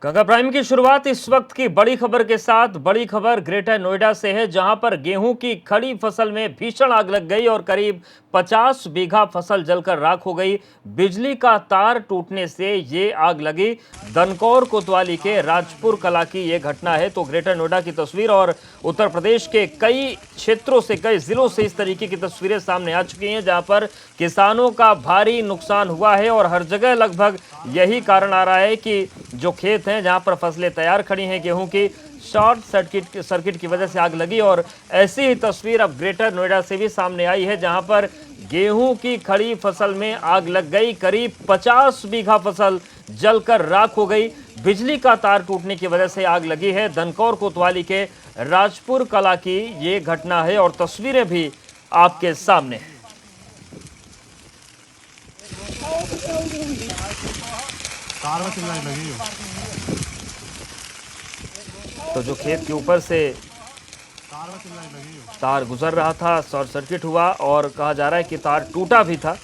Ganga prime की शुरुआत इस वक्त की बड़ी खबर के साथ। बड़ी खबर ग्रेटर नोएडा से है, जहां पर गेहूं की खड़ी फसल में भीषण आग लग गई और करीब 50 बीघा फसल जलकर राख हो गई। बिजली का तार टूटने से ये आग लगी। दनकौर कोतवाली के राजपुर कला की ये घटना है। तो ग्रेटर नोएडा की तस्वीर और उत्तर प्रदेश के कई क्षेत्रों से, कई जिलों से इस तरीके की तस्वीरें सामने आ चुकी हैं, जहां पर किसानों का भारी नुकसान हुआ है। और हर जगह लगभग यही कारण आ रहा है कि जो खेत हैं, जहां पर फसलें तैयार खड़ी हैं गेहूं की, शॉर्ट सर्किट की वजह से आग लगी। और ऐसी ही तस्वीर अब ग्रेटर नोएडा से भी सामने आई है, जहां पर गेहूं की खड़ी फसल में आग लग गई। करीब 50 बीघा फसल जलकर राख हो गई। बिजली का तार टूटने की वजह से आग लगी है। दनकौर कोतवाली के राजपुर कला की ये घटना है और तस्वीरें भी आपके सामने हैं। तो जो खेत के ऊपर से तार गुजर रहा था, शॉर्ट सर्किट हुआ और कहा जा रहा है कि तार टूटा भी था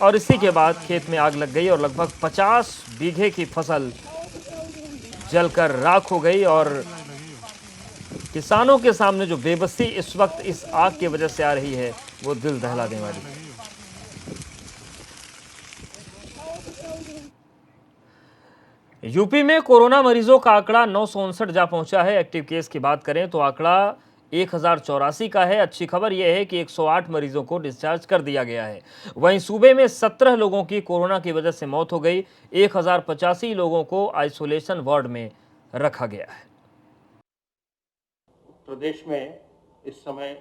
और इसी के बाद खेत में आग लग गई और लगभग 50 बीघे की फसल जलकर राख हो गई। और किसानों के सामने जो बेबसी इस वक्त इस आग की वजह से आ रही है, वो दिल दहला देने वाली है। यूपी में कोरोना मरीजों का आंकड़ा 959 जा पहुंचा है। एक्टिव केस की बात करें तो आंकड़ा 1084 का है। अच्छी खबर यह है कि 108 मरीजों को डिस्चार्ज कर दिया गया है। वहीं सूबे में 17 लोगों की कोरोना की वजह से मौत हो गई। 1085 लोगों को आइसोलेशन वार्ड में रखा गया है। प्रदेश में इस समय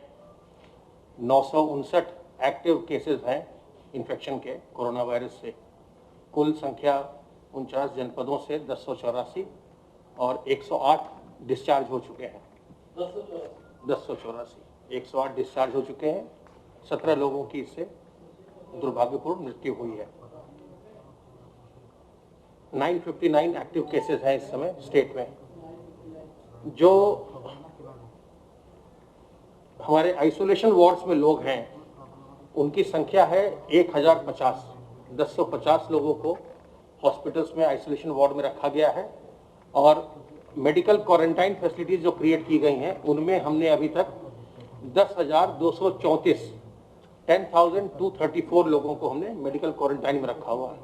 959 एक्टिव केसेस हैं इन्फेक्शन के कोरोना वायरस से। कुल संख्या 49 जनपदों से 1084 और 108 डिस्चार्ज हो चुके हैं। 1084 108 डिस्चार्ज हो चुके हैं। 17 लोगों की इससे दुर्भाग्यपूर्ण मृत्यु हुई है। 959 एक्टिव केसेस हैं इस समय स्टेट में। जो हमारे आइसोलेशन वार्ड्स में लोग हैं उनकी संख्या है 1050। 1050 लोगों को हॉस्पिटल्स में आइसोलेशन वार्ड में रखा गया है और मेडिकल क्वारंटाइन फैसिलिटीज जो क्रिएट की गई हैं उनमें हमने अभी तक 10,234 10,234 लोगों को हमने मेडिकल क्वारंटाइन में रखा हुआ है।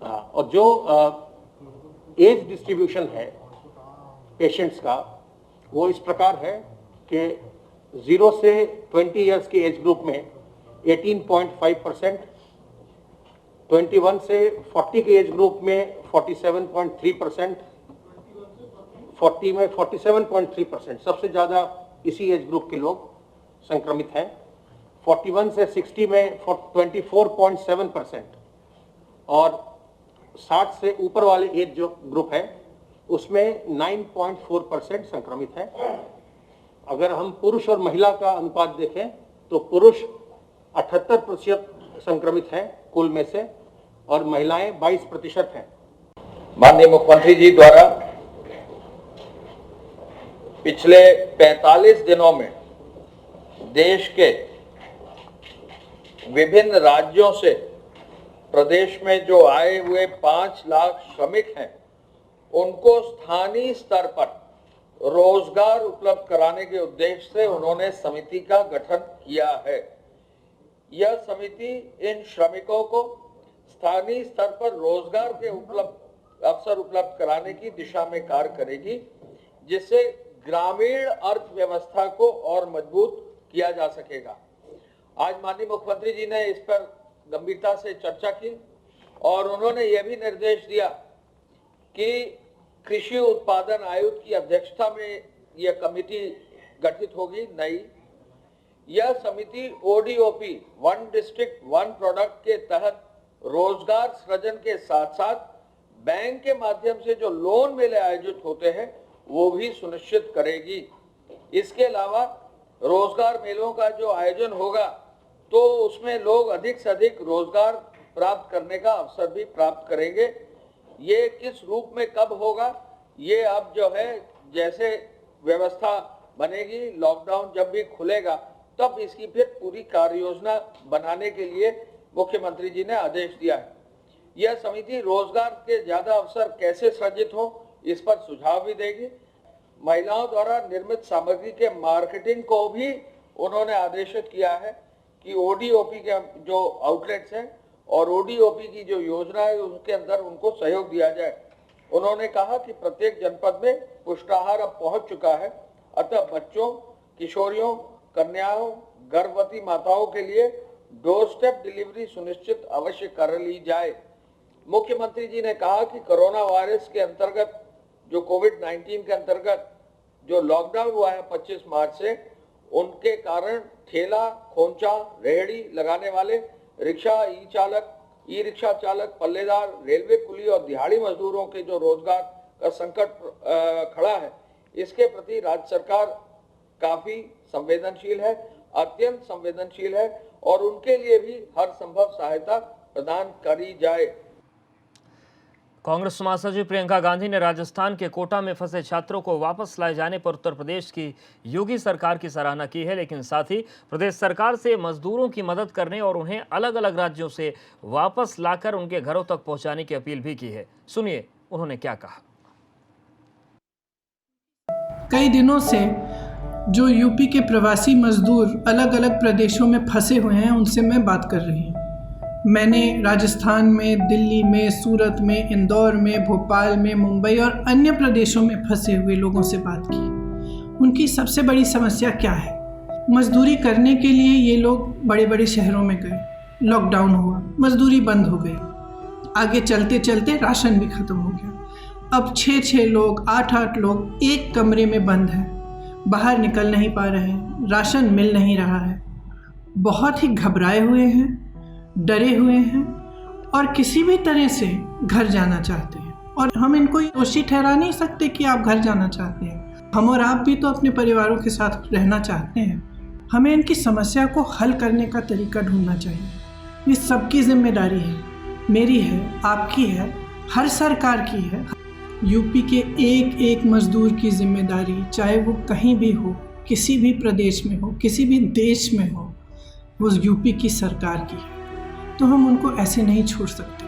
और जो एज डिस्ट्रीब्यूशन है पेशेंट्स का, वो इस प्रकार है कि 0 से 20 इयर्स के एज ग्रुप में 18.5%, 21 से 40 के एज ग्रुप में 47.3%, 40 में 47.3%, सबसे ज़्यादा इसी एज ग्रुप के लोग संक्रमित हैं। 41 से 60 में 24.7% और 60 से ऊपर वाले एज जो ग्रुप है उसमें 9.4% संक्रमित है। अगर हम पुरुष और महिला का अनुपात देखें तो पुरुष 78% संक्रमित हैं कुल में से और महिलाएं 22% हैं। माननीय मुख्यमंत्री जी द्वारा पिछले 45 दिनों में देश के विभिन्न राज्यों से प्रदेश में जो आए हुए 5 लाख श्रमिक हैं उनको स्थानीय स्तर पर रोजगार उपलब्ध कराने के उद्देश्य से उन्होंने समिति का गठन किया है। यह समिति इन श्रमिकों को स्थानीय स्तर पर रोजगार के अवसर उपलब्ध कराने की दिशा में कार्य करेगी, जिससे ग्रामीण अर्थव्यवस्था को और मजबूत किया जा सकेगा। आज माननीय मुख्यमंत्री जी ने इस पर गंभीरता से चर्चा की और उन्होंने यह भी निर्देश दिया कि कृषि उत्पादन आयुक्त की अध्यक्षता में यह कमेटी गठित होगी नई। यह समिति ODOP, one district one product के तहत रोजगार सृजन के साथ साथ बैंक के माध्यम से जो लोन मेले आयोजित होते हैं वो भी सुनिश्चित करेगी। इसके अलावा रोजगार मेलों का जो आयोजन होगा तो उसमें लोग अधिक से अधिक रोजगार प्राप्त करने का अवसर भी प्राप्त करेंगे। ये किस रूप में कब होगा, ये अब जो है जैसे व्यवस्था बनेगी, लॉकडाउन जब भी खुलेगा तब इसकी फिर पूरी कार्य योजना बनाने के लिए मुख्यमंत्री जी ने आदेश दिया है। यह समिति रोजगार के ज्यादा अवसर कैसे सृजित हो इस पर सुझाव भी देगी। महिलाओं द्वारा निर्मित सामग्री के मार्केटिंग को भी उन्होंने आदेशित किया है कि ओडीओपी के जो आउटलेट्स हैं और ओडीओपी की जो योजना है उनके अंदर उनको सहयोग दिया जाए। उन्होंने कहा कि प्रत्येक जनपद में पुष्टाहार अब पहुंच चुका है, अतः बच्चों, किशोरियों, कन्याओं, गर्भवती माताओं के लिए डोर स्टेप डिलीवरी सुनिश्चित अवश्य कर ली जाए। मुख्यमंत्री जी ने कहा कि कोरोना वायरस के अंतर्गत जो कोविड-19 के अंतर्गत जो लॉकडाउन हुआ है 25 मार्च से, उनके कारण ठेला, खोंचा, रेहड़ी लगाने वाले, रिक्शा, ई रिक्शा चालक, पल्लेदार, रेलवे कुली और दिहाड़ी मजदूरों के जो रोजगार का संकट खड़ा है, इसके प्रति राज्य सरकार काफी संवेदनशील है, अत्यंत संवेदनशील है और उनके लिए भी हर संभव सहायता प्रदान करी जाए। कांग्रेस महासचिव प्रियंका गांधी ने राजस्थान के कोटा में फंसे छात्रों को वापस लाए जाने पर उत्तर प्रदेश की योगी सरकार की सराहना की है, लेकिन साथ ही प्रदेश सरकार से मजदूरों की मदद करने और उन्हें अलग अलग राज्यों से वापस लाकर उनके घरों तक पहुंचाने की अपील भी की है। सुनिए उन्होंने क्या कहा। कई दिनों से जो यूपी के प्रवासी मजदूर अलग अलग प्रदेशों में फंसे हुए हैं उनसे मैं बात कर रही हूँ। मैंने राजस्थान में, दिल्ली में, सूरत में, इंदौर में, भोपाल में, मुंबई और अन्य प्रदेशों में फंसे हुए लोगों से बात की। उनकी सबसे बड़ी समस्या क्या है? मजदूरी करने के लिए ये लोग बड़े बड़े शहरों में गए, लॉकडाउन हुआ, मजदूरी बंद हो गई, आगे चलते चलते राशन भी ख़त्म हो गया। अब 6-6 लोग, 8-8 लोग एक कमरे में बंद हैं, बाहर निकल नहीं पा रहे हैं, राशन मिल नहीं रहा है, बहुत ही घबराए हुए हैं, डरे हुए हैं और किसी भी तरह से घर जाना चाहते हैं। और हम इनको दोषी ठहरा नहीं सकते कि आप घर जाना चाहते हैं। हम और आप भी तो अपने परिवारों के साथ रहना चाहते हैं। हमें इनकी समस्या को हल करने का तरीका ढूंढना चाहिए। ये सबकी जिम्मेदारी है, मेरी है, आपकी है, हर सरकार की है। यूपी के एक एक मजदूर की जिम्मेदारी, चाहे वो कहीं भी हो, किसी भी प्रदेश में हो, किसी भी देश में हो, वो यूपी की सरकार की है। तो हम उनको ऐसे नहीं छोड़ सकते।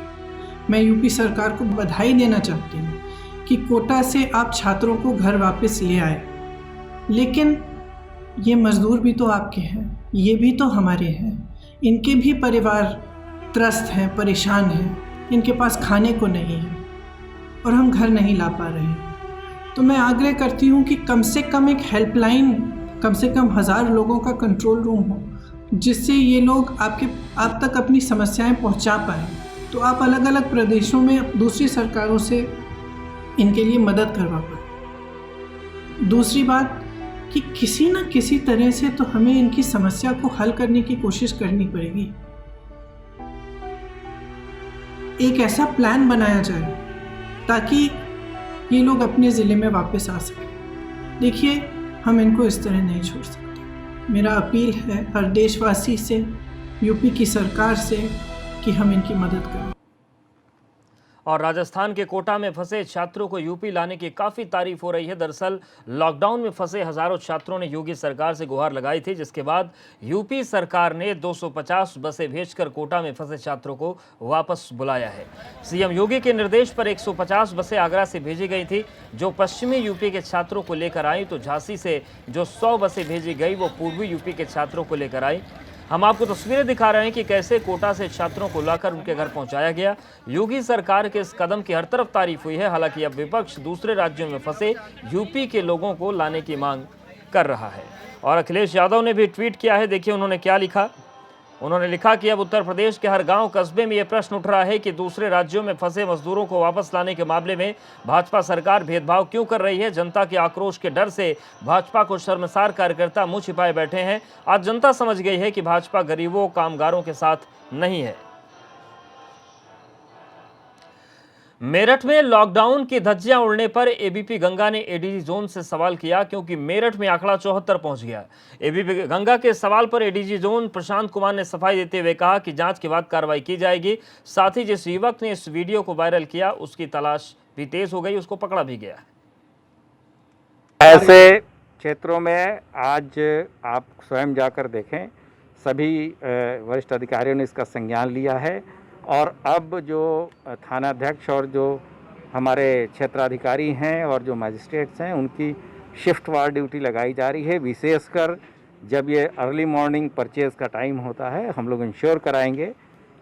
मैं यूपी सरकार को बधाई देना चाहती हूँ कि कोटा से आप छात्रों को घर वापस ले आए, लेकिन ये मज़दूर भी तो आपके हैं, ये भी तो हमारे हैं। इनके भी परिवार त्रस्त हैं, परेशान हैं, इनके पास खाने को नहीं है और हम घर नहीं ला पा रहे हैं। तो मैं आग्रह करती हूँ कि कम से कम एक हेल्पलाइन, कम से कम 1000 लोगों का कंट्रोल रूम हो, जिससे ये लोग आप तक अपनी समस्याएं पहुंचा पाएँ। तो आप अलग अलग प्रदेशों में दूसरी सरकारों से इनके लिए मदद करवा पाएँ। दूसरी बात कि किसी न किसी तरह से तो हमें इनकी समस्या को हल करने की कोशिश करनी पड़ेगी। एक ऐसा प्लान बनाया जाए ताकि ये लोग अपने ज़िले में वापस आ सकें। देखिए, हम इनको इस तरह नहीं छोड़ सकते। मेरा अपील है हर देशवासी से, यूपी की सरकार से, कि हम इनकी मदद करें। और राजस्थान के कोटा में फंसे छात्रों को यूपी लाने की काफ़ी तारीफ हो रही है। दरअसल लॉकडाउन में फंसे हज़ारों छात्रों ने योगी सरकार से गुहार लगाई थी, जिसके बाद यूपी सरकार ने 250 बसें भेजकर कोटा में फंसे छात्रों को वापस बुलाया है। सीएम योगी के निर्देश पर 150 बसें आगरा से भेजी गई थी जो पश्चिमी यूपी के छात्रों को लेकर आई, तो झांसी से जो 100 बसें भेजी गई वो पूर्वी यूपी के छात्रों को लेकर आई। हम आपको तस्वीरें दिखा रहे हैं कि कैसे कोटा से छात्रों को लाकर उनके घर पहुंचाया गया। योगी सरकार के इस कदम की हर तरफ तारीफ हुई है। हालांकि अब विपक्ष दूसरे राज्यों में फंसे यूपी के लोगों को लाने की मांग कर रहा है। और अखिलेश यादव ने भी ट्वीट किया है, देखिए उन्होंने क्या लिखा। उन्होंने लिखा कि अब उत्तर प्रदेश के हर गांव कस्बे में यह प्रश्न उठ रहा है कि दूसरे राज्यों में फंसे मजदूरों को वापस लाने के मामले में भाजपा सरकार भेदभाव क्यों कर रही है। जनता के आक्रोश के डर से भाजपा को शर्मसार कार्यकर्ता मुंह छिपाए बैठे हैं। आज जनता समझ गई है कि भाजपा गरीबों, कामगारों के साथ नहीं है। मेरठ में लॉकडाउन की धज्जियां उड़ने पर एबीपी गंगा ने एडीजी जोन से सवाल किया, क्योंकि मेरठ में आंकड़ा 74 पहुंच गया। एबीपी गंगा के सवाल पर एडीजी जोन प्रशांत कुमार ने सफाई देते हुए कहा कि जांच के बाद कार्रवाई की जाएगी। साथ ही जिस युवक ने इस वीडियो को वायरल किया उसकी तलाश भी तेज हो गई, उसको पकड़ा भी गया। ऐसे क्षेत्रों में आज आप स्वयं जाकर देखें, सभी वरिष्ठ अधिकारियों ने इसका संज्ञान लिया है और अब जो थानाध्यक्ष और जो हमारे क्षेत्राधिकारी हैं और जो मजिस्ट्रेट्स हैं उनकी शिफ्ट वार ड्यूटी लगाई जा रही है। विशेषकर जब ये अर्ली मॉर्निंग परचेज़ का टाइम होता है, हम लोग इंश्योर कराएंगे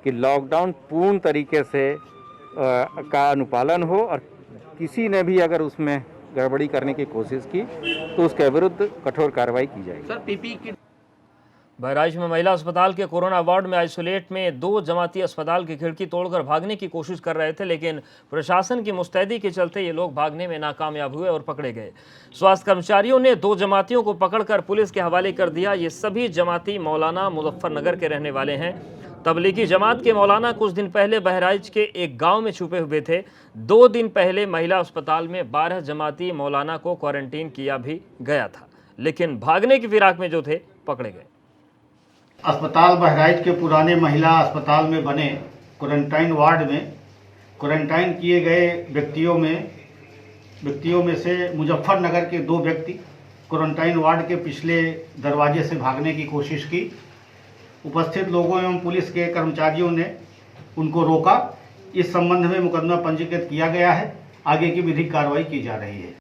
कि लॉकडाउन पूर्ण तरीके से का अनुपालन हो और किसी ने भी अगर उसमें गड़बड़ी करने की कोशिश की तो उसके विरुद्ध कठोर कार्रवाई की जाएगी। सर पीपी किट बहराइच में महिला अस्पताल के कोरोना वार्ड में आइसोलेट में 2 जमाती अस्पताल की खिड़की तोड़कर भागने की कोशिश कर रहे थे, लेकिन प्रशासन की मुस्तैदी के चलते ये लोग भागने में नाकामयाब हुए और पकड़े गए। स्वास्थ्य कर्मचारियों ने 2 जमातियों को पकड़कर पुलिस के हवाले कर दिया। ये सभी जमाती मौलाना मुजफ्फरनगर के रहने वाले हैं। तबलीगी जमात के मौलाना कुछ दिन पहले बहराइच के एक गांव में छुपे हुए थे। 2 दिन पहले महिला अस्पताल में 12 जमाती मौलाना को क्वारंटीन किया भी गया था, लेकिन भागने की फिराक में जो थे पकड़े गए। अस्पताल बहराइच के पुराने महिला अस्पताल में बने क्वारंटाइन वार्ड में क्वारंटाइन किए गए व्यक्तियों में से मुजफ्फरनगर के 2 व्यक्ति क्वारंटाइन वार्ड के पिछले दरवाजे से भागने की कोशिश की। उपस्थित लोगों एवं पुलिस के कर्मचारियों ने उनको रोका। इस संबंध में मुकदमा पंजीकृत किया गया है। आगे की विधिक कार्रवाई की जा रही है।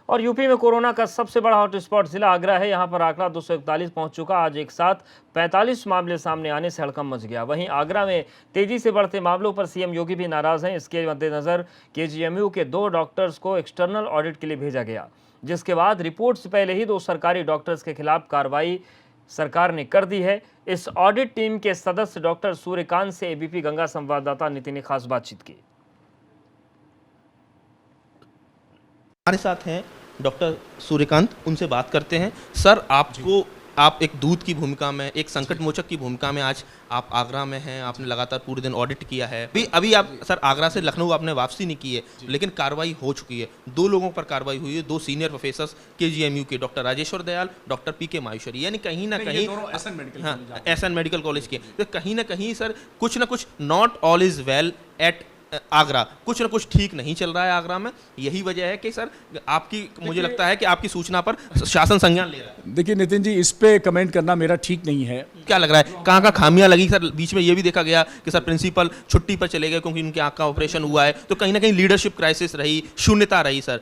और यूपी में कोरोना का सबसे बड़ा हॉटस्पॉट जिला आगरा है। यहां पर आंकड़ा 241 पहुंच चुका। आज एक साथ 45 मामले सामने आने से हड़कंप मच गया। वहीं आगरा में तेजी से बढ़ते मामलों पर सीएम योगी भी नाराज हैं। इसके मद्देनजर केजीएमयू के 2 डॉक्टर्स को एक्सटर्नल ऑडिट के लिए भेजा गया, जिसके बाद रिपोर्ट से पहले ही 2 सरकारी डॉक्टर्स के खिलाफ कार्रवाई सरकार ने कर दी है। इस ऑडिट टीम के सदस्य डॉक्टर सूर्यकांत से एबीपी गंगा संवाददाता नितिन ने खास बातचीत की। हमारे साथ हैं डॉक्टर सूर्यकांत, उनसे बात करते हैं। सर आप एक दूत की भूमिका में, एक संकट मोचक की भूमिका में आज आप आगरा में हैं। आपने लगातार पूरे दिन ऑडिट किया है। अभी आप सर आगरा से लखनऊ आपने वापसी नहीं की है, लेकिन कार्रवाई हो चुकी है। 2 लोगों पर कार्रवाई हुई है, 2 सीनियर प्रोफेसर्स केजीएमयू के, डॉक्टर राजेश्वर दयाल, डॉक्टर पीके माहेश्वरी, यानी कहीं ना कहीं एसएन मेडिकल कॉलेज के, तो कहीं ना कहीं सर कुछ ना कुछ not all is well at Agra, कुछ ना कुछ ठीक नहीं चल रहा है आगरा में। यही वजह है कि सर मुझे लगता है कि आपकी सूचना पर शासन संज्ञान ले रहा है। देखिए नितिन जी, इस पे कमेंट करना मेरा ठीक नहीं है। क्या लग रहा है कहाँ खामियां लगी सर? बीच में ये भी देखा गया कि सर प्रिंसिपल छुट्टी पर चले गए क्योंकि उनकी आंख का ऑपरेशन हुआ है, तो कहीं ना कहीं लीडरशिप क्राइसिस रही, शून्यता रही सर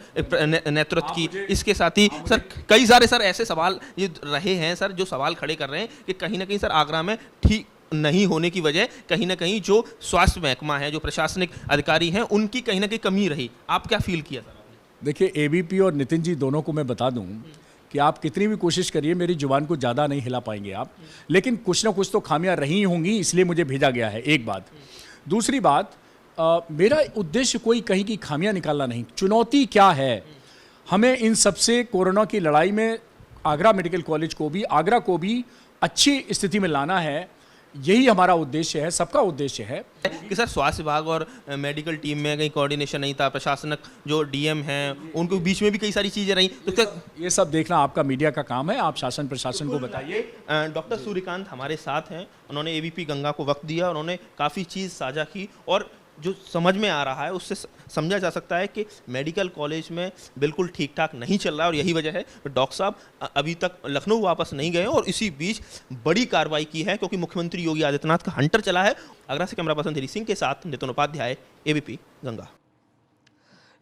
नेतृत्व की। इसके साथ ही सर कई सारे सर ऐसे सवाल ये रहे हैं सर, जो सवाल खड़े कर रहे हैं कि कहीं ना कहीं सर आगरा में ठीक नहीं होने की वजह कहीं ना कहीं जो स्वास्थ्य महकमा है, जो प्रशासनिक अधिकारी हैं, उनकी कहीं ना कहीं कमी रही। आप क्या फील किया सर? देखिए एबीपी और नितिन जी दोनों को मैं बता दूं कि आप कितनी भी कोशिश करिए मेरी जुबान को ज़्यादा नहीं हिला पाएंगे आप, लेकिन कुछ ना कुछ तो खामियां रही होंगी, इसलिए मुझे भेजा गया है। एक बात। दूसरी बात, मेरा उद्देश्य कोई कहीं की खामियां निकालना नहीं। चुनौती क्या है, हमें इन सबसे कोरोना की लड़ाई में आगरा मेडिकल कॉलेज को भी, आगरा को भी अच्छी स्थिति में लाना है। यही हमारा उद्देश्य है, सबका उद्देश्य है कि सर स्वास्थ्य विभाग और मेडिकल टीम में कहीं कोऑर्डिनेशन नहीं था, प्रशासनिक जो डीएम हैं उनको बीच में भी कई सारी चीज़ें रही, तो ये सब देखना आपका मीडिया का काम है। आप शासन प्रशासन को बताइए। डॉक्टर सूर्यकांत हमारे साथ हैं, उन्होंने एबीपी गंगा को वक्त दिया, उन्होंने काफ़ी चीज़ साझा की और जो समझ में आ रहा है उससे समझा जा सकता है कि मेडिकल कॉलेज में बिल्कुल ठीक ठाक नहीं चल रहा है और यही वजह है डॉक्टर साहब अभी तक लखनऊ वापस नहीं गए और इसी बीच बड़ी कार्रवाई की है क्योंकि मुख्यमंत्री योगी आदित्यनाथ का हंटर चला है। आगरा से कैमरा पर्सन धीरी सिंह के साथ नितिन उपाध्याय, एबीपी गंगा।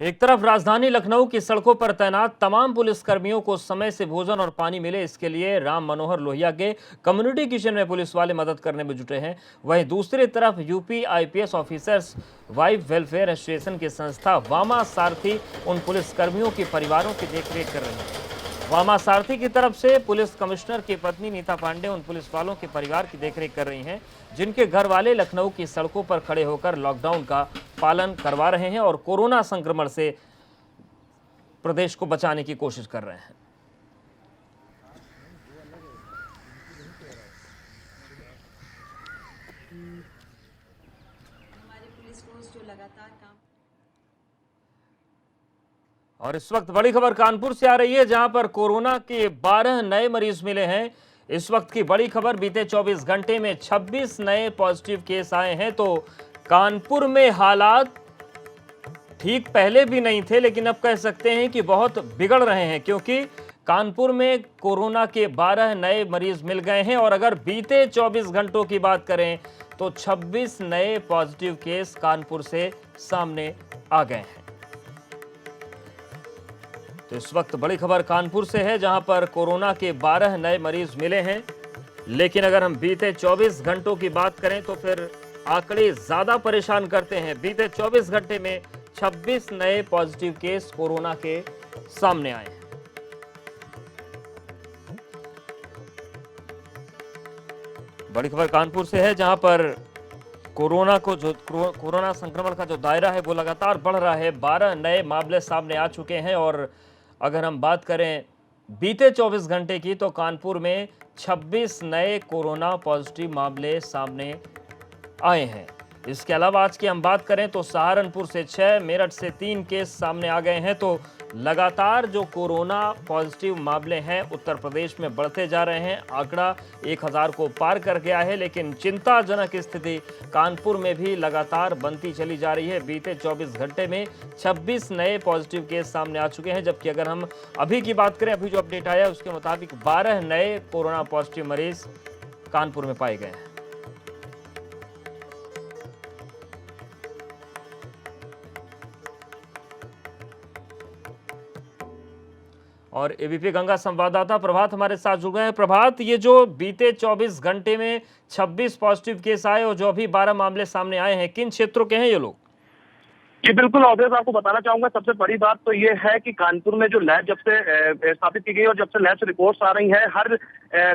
एक तरफ राजधानी लखनऊ की सड़कों पर तैनात तमाम पुलिसकर्मियों को समय से भोजन और पानी मिले, इसके लिए राम मनोहर लोहिया के कम्युनिटी किचन में पुलिस वाले मदद करने में जुटे हैं। वहीं दूसरी तरफ UP IPS officers wife welfare association की संस्था वामा सारथी उन पुलिसकर्मियों के परिवारों की देखरेख कर रहे हैं। वामा सारथी की तरफ से पुलिस कमिश्नर की पत्नी नीता पांडे उन पुलिस वालों के परिवार की देखरेख कर रही हैं, जिनके घर वाले लखनऊ की सड़कों पर खड़े होकर लॉकडाउन का पालन करवा रहे हैं और कोरोना संक्रमण से प्रदेश को बचाने की कोशिश कर रहे हैं। हमारे पुलिस फोर्स जो लगातार काम। और इस वक्त बड़ी खबर कानपुर से आ रही है, जहां पर कोरोना के 12 नए मरीज मिले हैं। इस वक्त की बड़ी खबर, बीते 24 घंटे में 26 नए पॉजिटिव केस आए हैं। तो कानपुर में हालात ठीक पहले भी नहीं थे, लेकिन अब कह सकते हैं कि बहुत बिगड़ रहे हैं, क्योंकि कानपुर में कोरोना के 12 नए मरीज मिल गए हैं और अगर बीते 24 घंटों की बात करें तो 26 नए पॉजिटिव केस कानपुर से सामने आ गए हैं। तो इस वक्त बड़ी खबर कानपुर से है, जहां पर कोरोना के 12 नए मरीज मिले हैं। लेकिन अगर हम बीते 24 घंटों की बात करें तो फिर आंकड़े ज्यादा परेशान करते हैं। बीते 24 घंटे में 26 नए पॉजिटिव केस कोरोना के सामने आए हैं। बड़ी खबर कानपुर से है, जहां पर कोरोना संक्रमण का जो दायरा है वो लगातार बढ़ रहा है। 12 नए मामले सामने आ चुके हैं और अगर हम बात करें बीते 24 घंटे की तो कानपुर में 26 नए कोरोना पॉजिटिव मामले सामने आए हैं। इसके अलावा आज की हम बात करें तो सहारनपुर से 6, मेरठ से 3 केस सामने आ गए हैं। तो लगातार जो कोरोना पॉजिटिव मामले हैं उत्तर प्रदेश में बढ़ते जा रहे हैं। आंकड़ा 1000 को पार कर गया है, लेकिन चिंताजनक स्थिति कानपुर में भी लगातार बनती चली जा रही है। बीते 24 घंटे में 26 नए पॉजिटिव केस सामने आ चुके हैं, जबकि अगर हम अभी की बात करें, अभी जो अपडेट आया है उसके मुताबिक 12 नए कोरोना पॉजिटिव मरीज कानपुर में पाए गए हैं। और एबीपी गंगा संवाददाता प्रभात हमारे साथ जुड़ गए हैं। प्रभात, ये जो बीते 24 घंटे में 26 पॉजिटिव केस आए और जो अभी 12 मामले सामने आए हैं, किन क्षेत्रों के हैं ये लोग? जी बिल्कुल अवधेश, आपको बताना चाहूंगा सबसे बड़ी बात तो ये है कि कानपुर में जो लैब जब से स्थापित की गई और जब से लैब से रिपोर्ट्स आ रही हैं, हर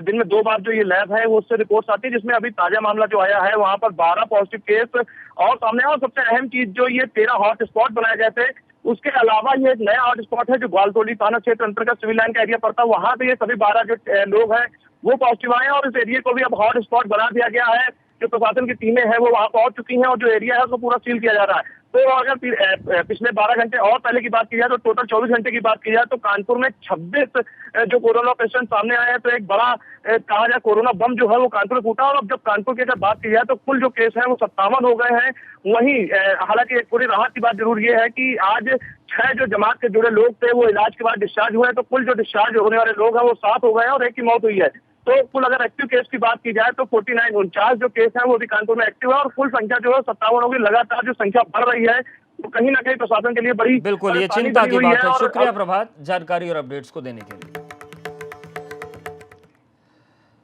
दिन में 2 बार जो ये लैब है वो उससे रिपोर्ट्स आती है, जिसमें अभी ताजा मामला जो आया है वहां पर 12 पॉजिटिव केस और सामने आया। और सबसे अहम चीज जो ये 13 हॉट स्पॉट बनाए गए थे, उसके अलावा ये एक नया हॉट स्पॉट है जो ग्वालटोली थाना क्षेत्र अंतर्गत सिविल लाइन का एरिया पड़ता है। वहां पे ये सभी 12 जो लोग हैं वो पॉजिटिव आए हैं और इस एरिया को भी अब हॉट स्पॉट बना दिया गया है। जो प्रशासन की टीमें हैं वो वहां पहुंच चुकी हैं और जो एरिया है उसको पूरा सील किया जा रहा है। तो अगर पिछले 12 घंटे और पहले की बात की जाए तो टोटल 24 घंटे की बात की जाए तो कानपुर में 26 जो कोरोना पेशेंट सामने आए हैं। तो एक बड़ा कहा जाए कोरोना बम जो है वो कानपुर में फूटा। और अब जब कानपुर की अगर बात की जाए तो कुल जो केस है वो 57 हो गए हैं। वहीं हालांकि एक पूरी राहत की बात जरूर ये है कि आज 6 जो जमात के जुड़े लोग थे वो इलाज के बाद डिस्चार्ज हुए हैं। तो कुल जो डिस्चार्ज होने वाले लोग हैं वो 7 हो गए हैं और 1 की मौत हुई है। तो कुल अगर एक्टिव केस की बात की जाए तो 49 जो केस है वो भी कानपुर में एक्टिव है और कुल संख्या जो है 57 होगी। लगातार जो संख्या बढ़ रही है तो कहीं ना कहीं प्रशासन के लिए बड़ी बिल्कुल ये चिंता की बात है। शुक्रिया प्रभात जानकारी और अपडेट्स को देने के लिए।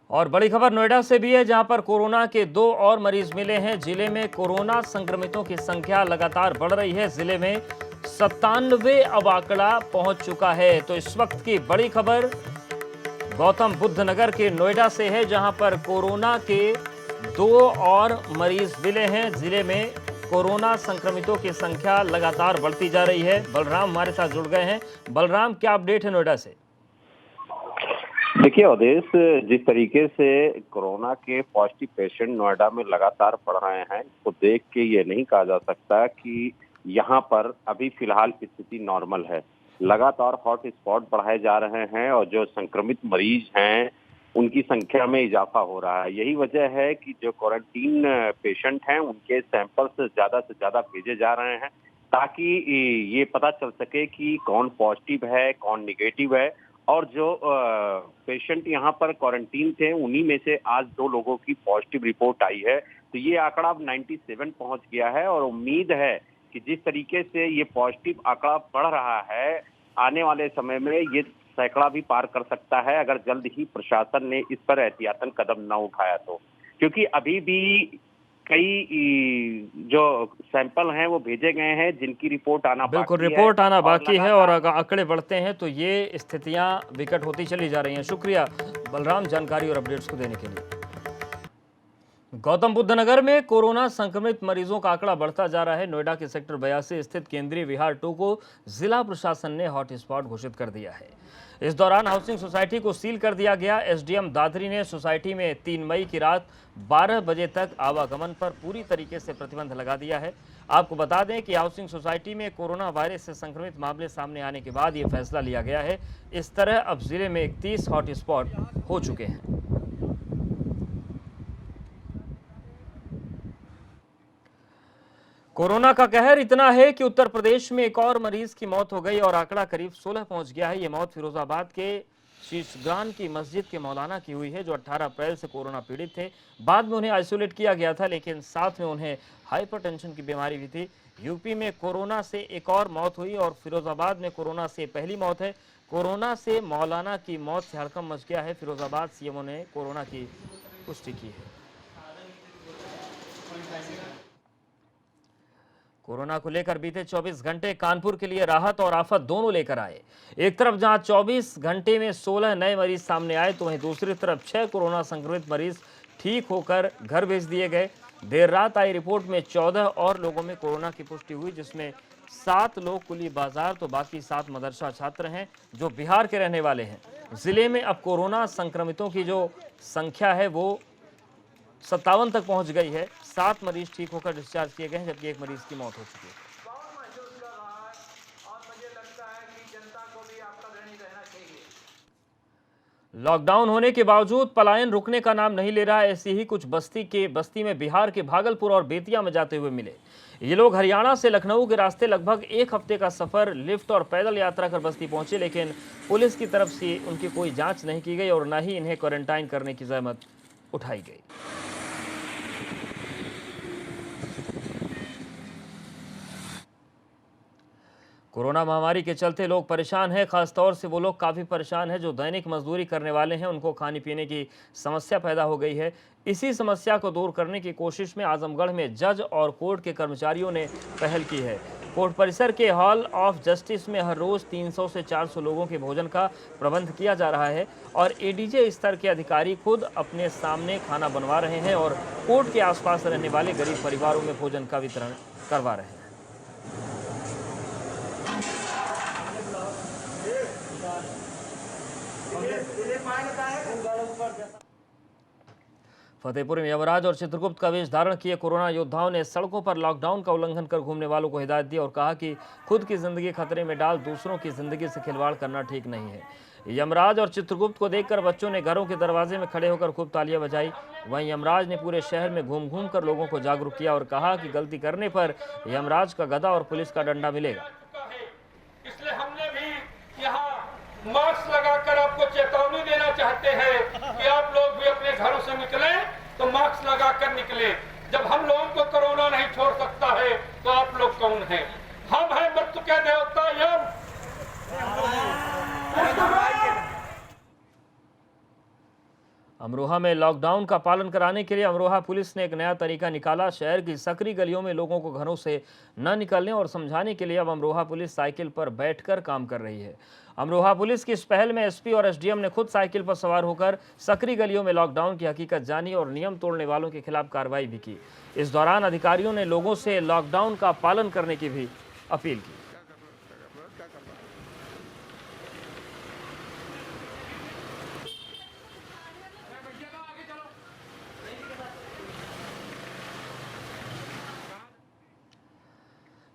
और बड़ी खबर नोएडा से भी है, जहां पर कोरोना के 2 और मरीज मिले हैं। जिले में कोरोना संक्रमितों की संख्या लगातार बढ़ रही है। जिले में 97 अब आंकड़ा पहुंच चुका है। तो इस वक्त की बड़ी खबर गौतम बुद्ध नगर के नोएडा से है, जहां पर कोरोना के 2 और मरीज मिले हैं। जिले में कोरोना संक्रमितों की संख्या लगातार बढ़ती जा रही है। बलराम हमारे साथ जुड़ गए हैं। बलराम, क्या अपडेट है नोएडा से? देखिए अवधेश, जिस तरीके से कोरोना के पॉजिटिव पेशेंट नोएडा में लगातार बढ़ रहे हैं, इसको देख के ये नहीं कहा जा सकता कि यहाँ पर अभी फिलहाल स्थिति नॉर्मल है। लगातार हॉट स्पॉट बढ़ाए जा रहे हैं और जो संक्रमित मरीज हैं उनकी संख्या में इजाफा हो रहा है। यही वजह है कि जो क्वारंटीन पेशेंट हैं उनके सैंपल्स ज्यादा से ज्यादा भेजे जा रहे हैं, ताकि ये पता चल सके कि कौन पॉजिटिव है कौन निगेटिव है। और जो पेशेंट यहाँ पर क्वारंटीन थे उन्हीं में से आज 2 लोगों की पॉजिटिव रिपोर्ट आई है। तो ये आंकड़ा अब 97 पहुंच गया है और उम्मीद है कि जिस तरीके से ये पॉजिटिव आंकड़ा बढ़ रहा है, आने वाले समय में ये सैकड़ा भी पार कर सकता है, अगर जल्द ही प्रशासन ने इस पर एहतियातन कदम न उठाया तो। क्योंकि अभी भी कई जो सैंपल हैं वो भेजे गए हैं जिनकी रिपोर्ट आना बिल्कुल रिपोर्ट आना बाकी है और अगर आंकड़े बढ़ते हैं तो ये स्थितियां विकट होती चली जा रही हैं। शुक्रिया बलराम जानकारी और अपडेट्स को देने के लिए। गौतम बुद्ध नगर में कोरोना संक्रमित मरीजों का आंकड़ा बढ़ता जा रहा है। नोएडा के सेक्टर 82 स्थित केंद्रीय विहार 2 को जिला प्रशासन ने हॉटस्पॉट घोषित कर दिया है। इस दौरान हाउसिंग सोसाइटी को सील कर दिया गया। एसडीएम दादरी ने सोसाइटी में 3 मई की रात 12 बजे तक आवागमन पर पूरी तरीके से प्रतिबंध लगा दिया है। आपको बता दें कि हाउसिंग सोसाइटी में कोरोना वायरस से संक्रमित मामले सामने आने के बाद ये फैसला लिया गया है। इस तरह अब जिले में 31 हॉटस्पॉट हो चुके हैं। कोरोना का कहर इतना है कि उत्तर प्रदेश में एक और मरीज की मौत हो गई और आंकड़ा करीब 16 पहुंच गया है। ये मौत फिरोजाबाद के शीशगान की मस्जिद के मौलाना की हुई है, जो 18 अप्रैल से कोरोना पीड़ित थे। बाद में उन्हें आइसोलेट किया गया था, लेकिन साथ में उन्हें हाइपरटेंशन की बीमारी भी थी। यूपी में कोरोना से एक और मौत हुई और फिरोजाबाद में कोरोना से पहली मौत है। कोरोना से मौलाना की मौत से हड़कंप मच गया है। फिरोजाबाद सीएमओ ने कोरोना की पुष्टि की है। कोरोना को लेकर बीते 24 घंटे कानपुर के लिए राहत और आफत दोनों लेकर आए। एक तरफ जहां 24 घंटे में 16 नए मरीज सामने आए, तो वहीं दूसरी तरफ 6 कोरोना संक्रमित मरीज ठीक होकर घर भेज दिए गए। देर रात आई रिपोर्ट में 14 और लोगों में कोरोना की पुष्टि हुई, जिसमें 7 लोग कुली बाजार तो बाकी 7 मदरसा छात्र हैं जो बिहार के रहने वाले हैं। जिले में अब कोरोना संक्रमितों की जो संख्या है वो 57 तक पहुंच गई है। 7 मरीज ठीक होकर डिस्चार्ज किए गए हैं, जबकि 1 मरीज की मौत हो चुकी है। लॉकडाउन होने के बावजूद पलायन रुकने का नाम नहीं ले रहा है। ऐसी ही कुछ बस्ती में बिहार के भागलपुर और बेतिया में जाते हुए मिले। ये लोग हरियाणा से लखनऊ के रास्ते लगभग 1 हफ्ते का सफर लिफ्ट और पैदल यात्रा कर बस्ती पहुंचे, लेकिन पुलिस की तरफ से उनकी कोई जांच नहीं की गई और न ही इन्हें क्वारंटाइन करने की जहमत उठाई गई। कोरोना महामारी के चलते लोग परेशान हैं। खासतौर से वो लोग काफ़ी परेशान हैं जो दैनिक मजदूरी करने वाले हैं। उनको खाने पीने की समस्या पैदा हो गई है। इसी समस्या को दूर करने की कोशिश में आजमगढ़ में जज और कोर्ट के कर्मचारियों ने पहल की है। कोर्ट परिसर के हॉल ऑफ जस्टिस में हर रोज़ 300 से 400 लोगों के भोजन का प्रबंध किया जा रहा है और एडीजे स्तर के अधिकारी खुद अपने सामने खाना बनवा रहे हैं और कोर्ट के आसपास रहने वाले गरीब परिवारों में भोजन का वितरण करवा रहे हैं। फतेहपुर में यमराज और चित्रगुप्त का वेश धारण किए कोरोना योद्धाओं ने सड़कों पर लॉकडाउन का उल्लंघन कर घूमने वालों को हिदायत दी और कहा कि खुद की जिंदगी खतरे में डाल दूसरों की जिंदगी से खिलवाड़ करना ठीक नहीं है। यमराज और चित्रगुप्त को देखकर बच्चों ने घरों के दरवाजे में खड़े होकर खूब तालियां बजाई। वहीं यमराज ने पूरे शहर में घूम घूम कर लोगों को जागरूक किया और कहा कि गलती करने पर यमराज का गदा और पुलिस का डंडा मिलेगा। इसलिए हमने भी यहाँ मास्क लगाकर आपको चेतावनी देना चाहते हैं कि आप लोग भी अपने घरों से निकलें तो मास्क लगाकर निकलें। जब हम लोगों को कोरोना नहीं छोड़ सकता है तो आप लोग कौन हैं? हम हैं मृत्यु के देवता यम। अमरोहा में लॉकडाउन का पालन कराने के लिए अमरोहा पुलिस ने एक नया तरीका निकाला। शहर की सकरी गलियों में लोगों को घरों से न निकलने और समझाने के लिए अब अमरोहा पुलिस साइकिल पर बैठकर काम कर रही है। अमरोहा पुलिस की इस पहल में एसपी और एसडीएम ने खुद साइकिल पर सवार होकर सकरी गलियों में लॉकडाउन की हकीकत जानी और नियम तोड़ने वालों के खिलाफ कार्रवाई भी की। इस दौरान अधिकारियों ने लोगों से लॉकडाउन का पालन करने की भी अपील की।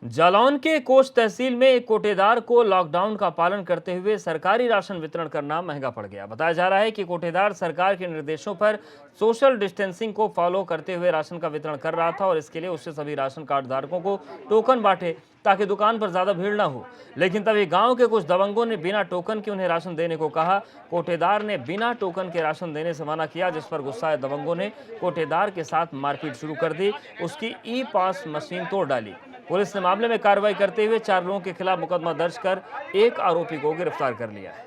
जालौन के कोच तहसील में एक कोटेदार को लॉकडाउन का पालन करते हुए सरकारी राशन वितरण करना महंगा पड़ गया। बताया जा रहा है कि कोटेदार सरकार के निर्देशों पर सोशल डिस्टेंसिंग को फॉलो करते हुए राशन का वितरण कर रहा था और इसके लिए उससे सभी राशन कार्ड धारकों को टोकन बांटे ताकि दुकान पर ज्यादा भीड़ न हो। लेकिन तभी गांव के कुछ दबंगों ने बिना टोकन के उन्हें राशन देने को कहा। कोटेदार ने बिना टोकन के राशन देने से मना किया, जिस पर गुस्साए दबंगों ने कोटेदार के साथ मारपीट शुरू कर दी। उसकी ई पास मशीन तोड़ डाली। पुलिस ने मामले में कार्रवाई करते हुए 4 लोगों के खिलाफ मुकदमा दर्ज कर एक आरोपी को गिरफ्तार कर लिया है।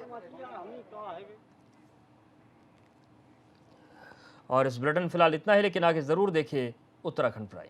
और इस बुलेटिन फिलहाल इतना ही, लेकिन आगे जरूर देखिए उत्तराखंड प्राइम।